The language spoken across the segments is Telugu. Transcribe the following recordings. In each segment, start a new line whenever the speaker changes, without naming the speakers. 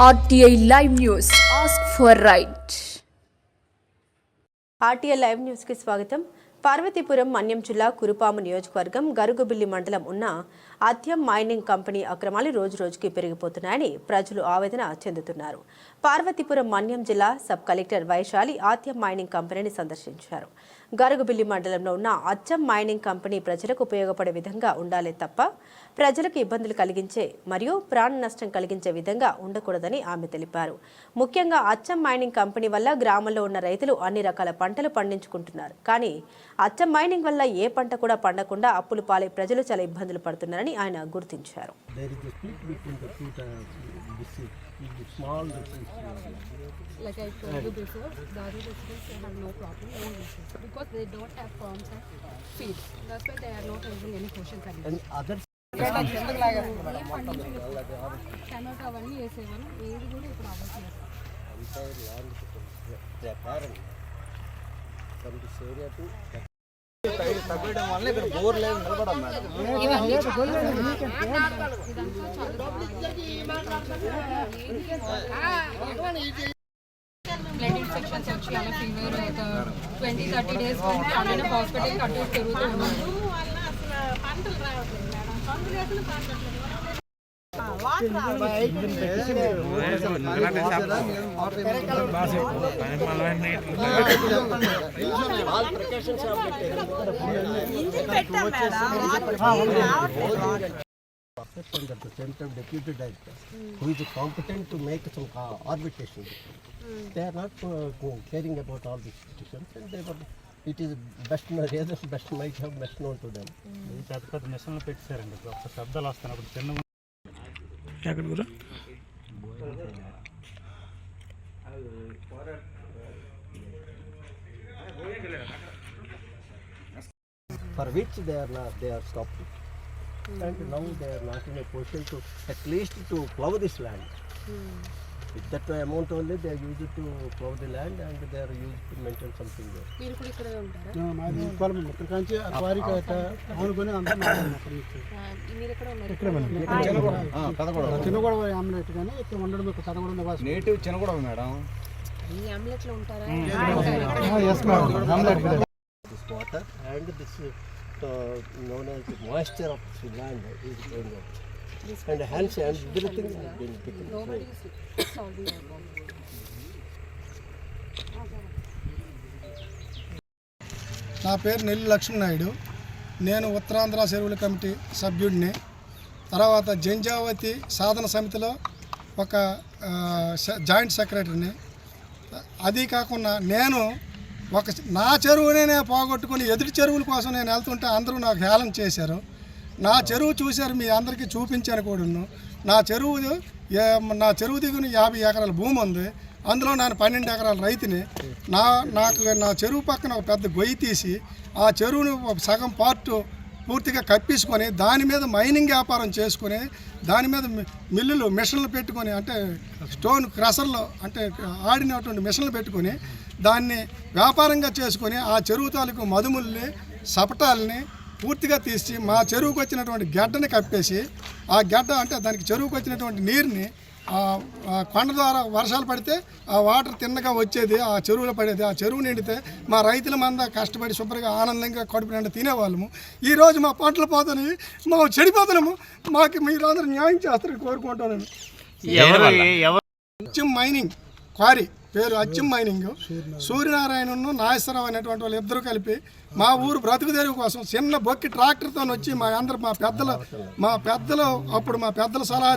RTI Live News. Ask for right.
RTI Live News కి స్వాగతం. పార్వతీపురం మన్యం జిల్లా కురుపాము నియోజకవర్గం గరుగుబిల్లి మండలం ఉన్న అత్యం మైనింగ్ కంపెనీ అక్రమాలు రోజురోజుకి పెరిగిపోతున్నాయని ప్రజలు ఆవేదన చెందుతున్నారు. పార్వతీపురం మన్యం జిల్లా సబ్ కలెక్టర్ వైశాలి అత్యం మైనింగ్ కంపెనీని సందర్శించారు. గరుగుబిల్లి మండలంలో ఉన్న అత్యం మైనింగ్ కంపెనీ ప్రజలకు ఉపయోగపడే విధంగా ఉండాలే తప్ప ప్రజలకు ఇబ్బందులు కలిగించే మరియు ప్రాణ నష్టం కలిగించే విధంగా ఉండకూడదని ఆమె తెలిపారు. ముఖ్యంగా అచ్చం మైనింగ్ కంపెనీ వల్ల గ్రామంలో ఉన్న రైతులు అన్ని రకాల పంటలు పండించుకుంటున్నారు. కానీ అచ్చం మైనింగ్ వల్ల ఏ పంట కూడా పండకుండా అప్పులు పాలై ప్రజలు చాలా ఇబ్బందులు పడుతున్నారని ఆయన గుర్తించారు.
Like I told you before, the other residents they have no problem, no issues because they don't have farms and fields. That's why they are not having any questions. And others. Tomato అవన్నీ వేసేవాళ్ళు ఏది కూడా ఇప్పుడు అవ్వట్లేదు. బ్లడ్ ఇన్ఫెక్షన్స్ వచ్చి అలా ఫీవర్ 20-30 డేస్ అలానే హాస్పిటల్కి అటు తిరుగుతూ ఉన్నాను.
At the same time, deputy director, who is competent to make some arbitration. They are not caring about all these petitions, and they were. It is best might have best known to them.
పెద్ద మిషన్లు పెట్టారండి. ఒక శబ్దాలు వస్తాను అప్పుడు చిన్న
For which they are stopped. And now they are not in a position to at least to plow this land. With that amount only they are used to plow the land and they are used to maintain something there.
మీరు కూడా ఇక్కడే ఉంటారా? మీరు ఎక్కడ ఉన్నారు?
నేటివ్ చిన్నగూడ మేడం.
ఈ ఆమ్లెట్లో ఉంటారా?
This water and this known as the moisture of the land is going up. And hence everything is being taken.
Nobody is solving the problem.
నా పేరు నెల్లి లక్ష్మీనాయుడు. నేను ఉత్తరాంధ్ర చెరువుల కమిటీ సభ్యుడిని. తర్వాత జంజావతి సాధన సమితిలో ఒక జాయింట్ సెక్రటరీని. అది కాకుండా నేను నా చెరువునే నేను పోగొట్టుకుని ఎదుటి చెరువుల కోసం నేను వెళ్తుంటే అందరూ నాకు హేళన చేశారు. నా చెరువు చూశారు, మీ అందరికీ చూపించాను కూడాను. నా చెరువు దిగున 50 ఎకరాల భూమి ఉంది. అందులో నేను 12 ఎకరాల రైతుని. నా చెరువు పక్కన ఒక పెద్ద గొయ్యి తీసి ఆ చెరువుని సగం పార్ట్ పూర్తిగా కప్పించుకొని దాని మీద మైనింగ్ వ్యాపారం చేసుకొని దాని మీద మిషన్లు పెట్టుకొని అంటే స్టోన్ క్రషర్లో అంటే ఆడినటువంటి మిషన్లు పెట్టుకొని దాన్ని వ్యాపారంగా చేసుకొని ఆ చెరువు తాలూకు మదుముల్ని సపటాలని పూర్తిగా తీసి మా చెరువుకు వచ్చినటువంటి గడ్డని కప్పేసి ఆ గడ్డ అంటే దానికి చెరువుకు వచ్చినటువంటి నీరుని కొండ ద్వారా వర్షాలు పడితే ఆ వాటర్ తిన్నగా వచ్చేది, ఆ చెరువులో పడేది. ఆ చెరువు నిండితే మా రైతుల మంద కష్టపడి శుభ్రంగా ఆనందంగా కడుపు నిండా తినేవాళ్ళము. ఈరోజు మా పంటలు పోతున్నాయి, మేము చెడిపోతున్నాము. మాకు మీరు అందరూ న్యాయం చేస్తారని కోరుకుంటాను. అచ్చం మైనింగ్ క్వారీ పేరు అచ్చం మైనింగ్. సూర్యనారాయణను నాగేశ్వరరావు అనేటువంటి వాళ్ళు ఇద్దరు కలిపి మా ఊరు బ్రతుకు తెరువు కోసం చిన్న బొక్కి ట్రాక్టర్తో వచ్చి మా పెద్దలు అప్పుడు మా పెద్దల సలహా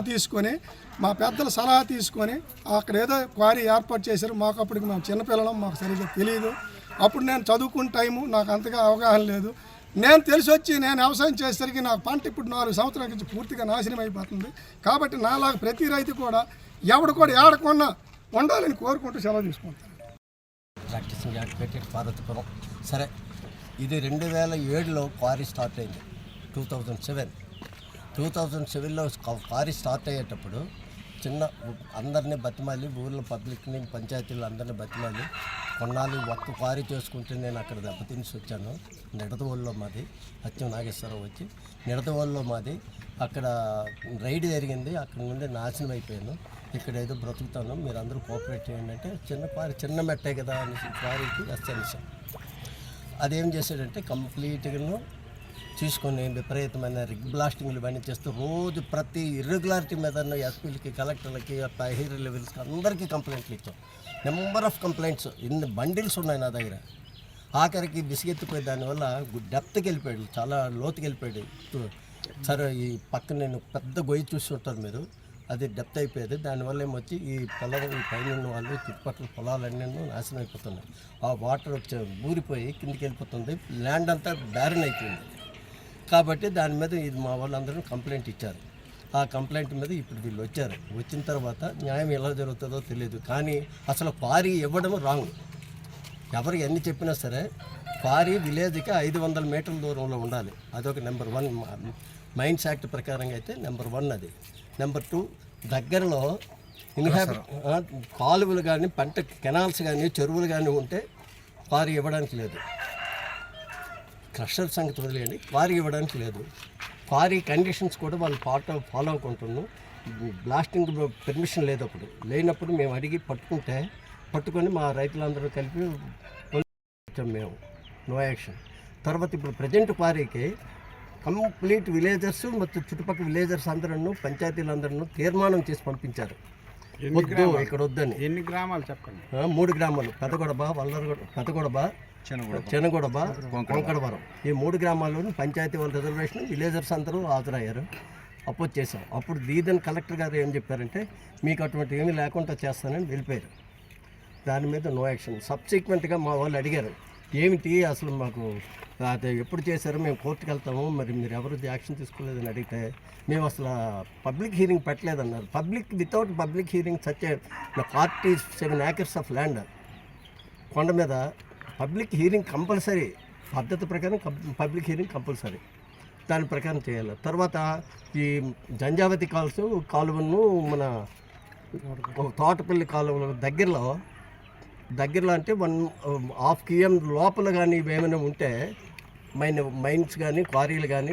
తీసుకొని అక్కడ ఏదో క్వారీ ఏర్పాటు చేశారు. మాకు అప్పటికి మేము చిన్నపిల్లలం, మాకు సరిగ్గా తెలియదు. అప్పుడు నేను చదువుకున్న టైము, నాకు అంతగా అవగాహన లేదు. నేను తెలిసి వచ్చి నేను వ్యవసాయం చేసేసరికి నాకు పంట ఇప్పుడు 4 సంవత్సరాల నుంచి పూర్తిగా నాశనం అయిపోతుంది. కాబట్టి నాలాగా ప్రతి రైతు కూడా ఎవడు కూడా ఏడకున్నా ఉండాలని కోరుకుంటూ సెలవు తీసుకుంటాను.
Practicing activated Parvathipuram. సరే, ఇది 2007లో క్వారీ స్టార్ట్ అయింది. 2007లో క్వారీ స్టార్ట్ అయ్యేటప్పుడు అందరినీ బతిమాలి, ఊళ్ళో పబ్లిక్ని పంచాయతీలు అందరినీ బతిమాలి కొన్నాళ్ళు ఒక్క క్వారీ చేసుకుంటే నేను అక్కడ దెబ్బతిని వచ్చాను. నిడదవోలులో మాది, అచ్చం నాగేశ్వరరావు వచ్చి నిడదవోలులో మాది. అక్కడ రైడ్ జరిగింది, అక్కడ నుండి నాశనం అయిపోయాను. ఇక్కడ ఏదో బ్రతుకుతాను, మీరు అందరూ కోఆపరేట్ చేయండి అంటే చిన్న క్వారీ చిన్న మెట్టే కదా అనేసి క్వారీకి ఎస్ఎన్ఎస్ అదేం చేశాడంటే కంప్లీట్గాను తీసుకొని విపరీతమైన రిగ్ బ్లాస్టింగ్లు ఇవన్నీ చేస్తూ రోజు ప్రతి ఇర్రెగ్యులారిటీ మీద ఎస్పీలకి, కలెక్టర్లకి, హైర్ లెవెల్స్కి అందరికీ కంప్లైంట్లు ఇచ్చాం. నెంబర్ ఆఫ్ కంప్లైంట్స్, ఇన్ని బండిల్స్ ఉన్నాయి నా దగ్గర. ఆఖరికి విసిగెత్తిపోయి దానివల్ల డెప్త్కి వెళ్ళిపోయాడు, చాలా లోతుకి వెళ్ళిపోయాడు. సరే ఈ పక్కన నేను పెద్ద గొయ్యి చూసి ఉంటారు మీరు, అది డెప్త్ అయిపోయేది. దానివల్ల ఏమొచ్చి ఈ పొలం ఈ పైన ఉన్న వాళ్ళు చుట్టుపక్కల పొలాలన్నీ నాశనం అయిపోతున్నాయి. ఆ వాటర్ వచ్చి ఊరిపోయి కిందికి వెళ్ళిపోతుంది, ల్యాండ్ అంతా బ్యారన్ అయిపోయింది. కాబట్టి దాని మీద ఇది మా వాళ్ళందరూ కంప్లైంట్ ఇచ్చారు. ఆ కంప్లైంట్ మీద ఇప్పుడు వీళ్ళు వచ్చారు. వచ్చిన తర్వాత న్యాయం ఎలా జరుగుతుందో తెలియదు, కానీ అసలు క్వారీ ఇవ్వడం రాంగ్. ఎవరు ఎన్ని చెప్పినా సరే క్వారీ విలేజ్కి 500 మీటర్ల దూరంలో ఉండాలి. అదొక నెంబర్ 1 మైన్స్ యాక్ట్ ప్రకారంగా అయితే నెంబర్ 1 అది. నెంబర్ 2 దగ్గరలో కాలువలు కానీ, పంట కెనాల్స్ కానీ, చెరువులు కానీ ఉంటే క్వారీ ఇవ్వడానికి లేదు. క్రషర్ సంగతి వదిలేయండి, క్వారీ ఇవ్వడానికి లేదు. క్వారీ కండిషన్స్ కూడా వాళ్ళు ఫాలో అవ్వకుంటున్నాం. బ్లాస్టింగ్ పర్మిషన్ లేదు. అప్పుడు లేనప్పుడు మేము అడిగి పట్టుకొని మా రైతులందరూ కలిపి వచ్చాం మేము. No action. తర్వాత ఇప్పుడు ప్రజెంట్ క్వారీకి కంప్లీట్ విలేజర్స్ ಮತ್ತು చుట్టుపక్కల విలేజర్స్ అందరూ పంచాయతీలందరూ తీర్మానం చేసి పంపించారు, వద్దు ఇక్కడ వద్దని.
ఎన్ని గ్రామాలు చెప్పండి?
3 గ్రామాలు, పెదగొడబ, పెదగొడబ, చెనగొడబ, కొంకడవరం. ఈ 3 గ్రామాల్లోని పంచాయతీ వాళ్ళ రిజర్వేషన్ విలేజర్స్ అందరూ హాజరయ్యారు. అపోజ్ చేశాం. అప్పుడు దీదన్ కలెక్టర్ గారు ఏం చెప్పారంటే మీకు అటువంటి ఏమీ లేకుండా చేస్తానని వెళ్ళిపోయారు. దాని మీద నో యాక్షన్. సబ్సిక్వెంట్గా మా వాళ్ళు అడిగారు, ఏమిటి అసలు మాకు అది ఎప్పుడు చేశారో, మేము కోర్టుకు వెళ్తాము, మరి మీరు ఎవరు యాక్షన్ తీసుకోలేదని అడిగితే మేము అసలు పబ్లిక్ హీరింగ్ పెట్టలేదన్నారు. Without public hearing such 47 acres of land కొండ మీద పబ్లిక్ హీరింగ్ కంపల్సరీ, పద్ధతి ప్రకారం పబ్లిక్ హీరింగ్ కంపల్సరీ, దాని ప్రకారం చేయాలి. తర్వాత ఈ జంజావతి కాలువను మన తోటపల్లి కాలువ దగ్గరలో అంటే 1.5 km లోపల కానీ ఏమైనా ఉంటే మైన్స్ కానీ క్వారీలు కానీ